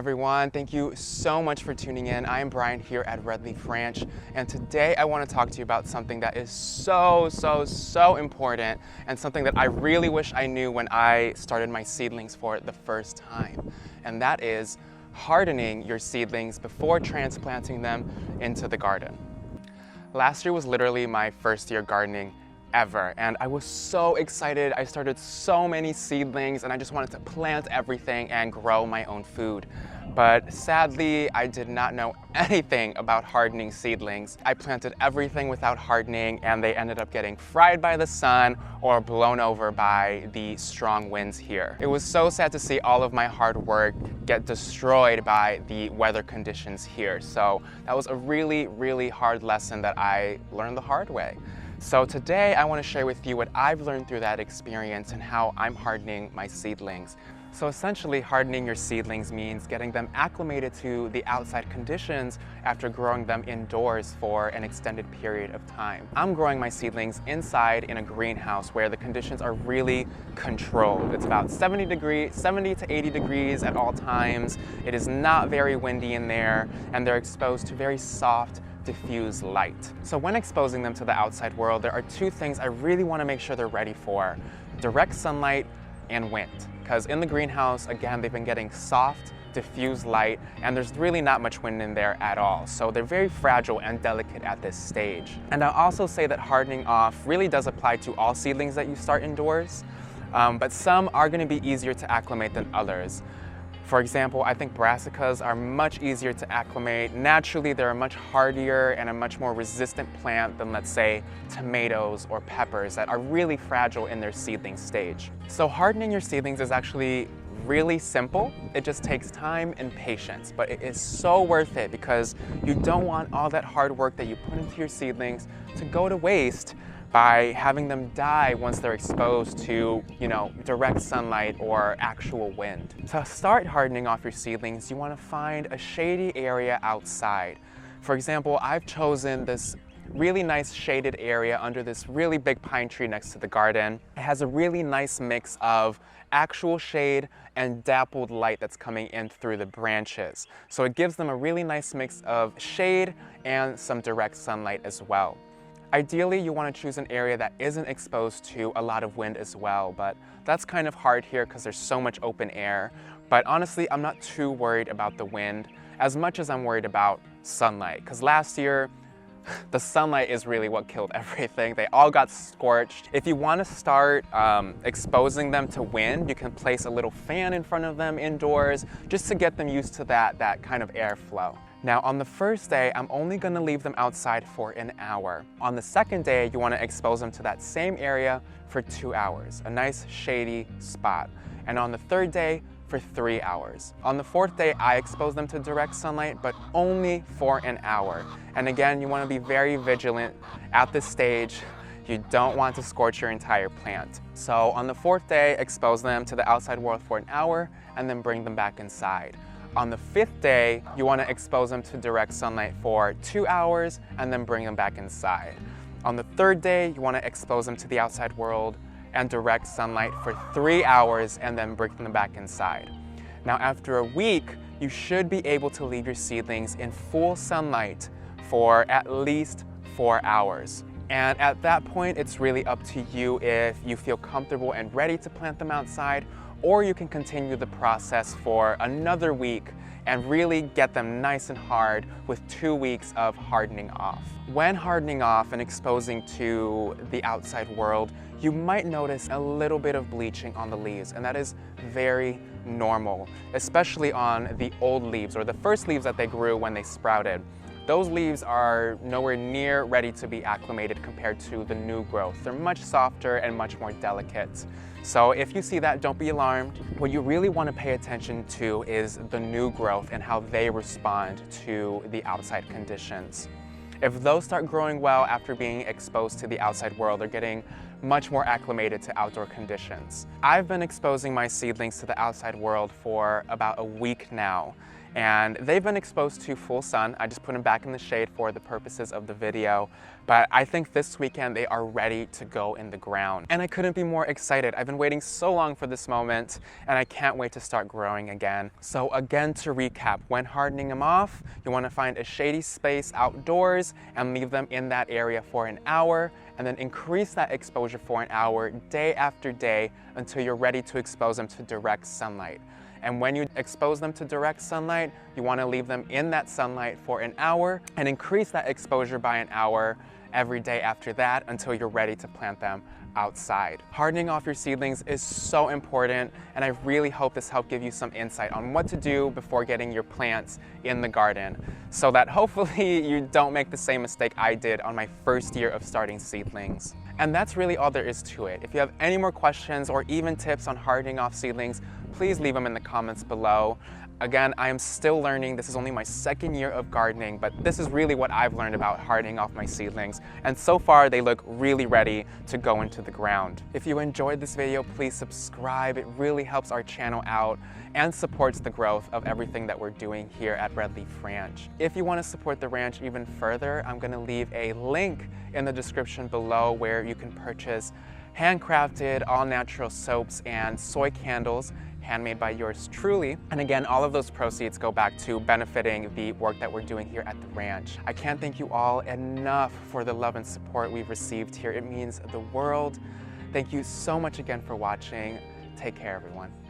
everyone. Thank you so much for tuning in. I am Brian here at Red Leaf Ranch, and today I want to talk to you about something that is so important, and something that I really wish I knew when I started my seedlings for the first time. And that is hardening your seedlings before transplanting them into the garden. Last year was literally my first year gardening ever, and I was so excited. I started so many seedlings and I just wanted to plant everything and grow my own food. But sadly, I did not know anything about hardening seedlings. I planted everything without hardening and they ended up getting fried by the sun or blown over by the strong winds here. It was so sad to see all of my hard work get destroyed by the weather conditions here. So that was a really hard lesson that I learned the hard way. So today I want to share with you what I've learned through that experience and how I'm hardening my seedlings. So essentially, hardening your seedlings means getting them acclimated to the outside conditions after growing them indoors for an extended period of time. I'm growing my seedlings inside in a greenhouse where the conditions are really controlled. It's about 70 to 80 degrees at all times. It is not very windy in there, and they're exposed to very soft, diffuse light. So when exposing them to the outside world, there are two things I really want to make sure they're ready for: direct sunlight and wind. Because in the greenhouse, again, they've been getting soft, diffuse light, and there's really not much wind in there at all. So they're very fragile and delicate at this stage. And I'll also say that hardening off really does apply to all seedlings that you start indoors, but some are going to be easier to acclimate than others. For example, I think brassicas are much easier to acclimate. Naturally, they're a much hardier and a much more resistant plant than, let's say, tomatoes or peppers that are really fragile in their seedling stage. So hardening your seedlings is actually really simple. It just takes time and patience, but it is so worth it because you don't want all that hard work that you put into your seedlings to go to waste by having them die once they're exposed to, direct sunlight or actual wind. To start hardening off your seedlings, you want to find a shady area outside. For example, I've chosen this really nice shaded area under this really big pine tree next to the garden. It has a really nice mix of actual shade and dappled light that's coming in through the branches. So it gives them a really nice mix of shade and some direct sunlight as well. Ideally, you want to choose an area that isn't exposed to a lot of wind as well, but that's kind of hard here because there's so much open air. But honestly, I'm not too worried about the wind as much as I'm worried about sunlight, because last year, the sunlight is really what killed everything. They all got scorched. If you want to start exposing them to wind, you can place a little fan in front of them indoors just to get them used to that kind of airflow. Now, on the first day, I'm only going to leave them outside for an hour. On the second day, you want to expose them to that same area for 2 hours, a nice shady spot. And on the third day, for 3 hours. On the fourth day, I expose them to direct sunlight, but only for an hour. And again, you want to be very vigilant at this stage. You don't want to scorch your entire plant. So on the fourth day, expose them to the outside world for an hour and then bring them back inside. On the fifth day, you want to expose them to direct sunlight for 2 hours and then bring them back inside. On the third day, you want to expose them to the outside world and direct sunlight for 3 hours and then bring them back inside. Now, after a week, you should be able to leave your seedlings in full sunlight for at least 4 hours. And at that point, it's really up to you if you feel comfortable and ready to plant them outside, or you can continue the process for another week and really get them nice and hard with 2 weeks of hardening off. When hardening off and exposing to the outside world, you might notice a little bit of bleaching on the leaves, and that is very normal, especially on the old leaves or the first leaves that they grew when they sprouted. Those leaves are nowhere near ready to be acclimated compared to the new growth. They're much softer and much more delicate. So if you see that, don't be alarmed. What you really want to pay attention to is the new growth and how they respond to the outside conditions. If those start growing well after being exposed to the outside world, they're getting much more acclimated to outdoor conditions. I've been exposing my seedlings to the outside world for about a week now, and they've been exposed to full sun. I just put them back in the shade for the purposes of the video, but I think this weekend they are ready to go in the ground. And I couldn't be more excited. I've been waiting so long for this moment, and I can't wait to start growing again. So again, to recap, when hardening them off, you want to find a shady space outdoors and leave them in that area for an hour, and then increase that exposure for an hour day after day until you're ready to expose them to direct sunlight. And when you expose them to direct sunlight, you want to leave them in that sunlight for an hour and increase that exposure by an hour every day after that until you're ready to plant them outside. Hardening off your seedlings is so important, and I really hope this helped give you some insight on what to do before getting your plants in the garden, so that hopefully you don't make the same mistake I did on my first year of starting seedlings. And that's really all there is to it. If you have any more questions or even tips on hardening off seedlings, please leave them in the comments below. Again, I am still learning. This is only my second year of gardening, but this is really what I've learned about hardening off my seedlings. And so far, they look really ready to go into the ground. If you enjoyed this video, please subscribe. It really helps our channel out and supports the growth of everything that we're doing here at Red Leaf Ranch. If you want to support the ranch even further, I'm going to leave a link in the description below where you can purchase handcrafted, all-natural soaps and soy candles handmade by yours truly. And again, all of those proceeds go back to benefiting the work that we're doing here at the ranch. I can't thank you all enough for the love and support we've received here. It means the world. Thank you so much again for watching. Take care, everyone.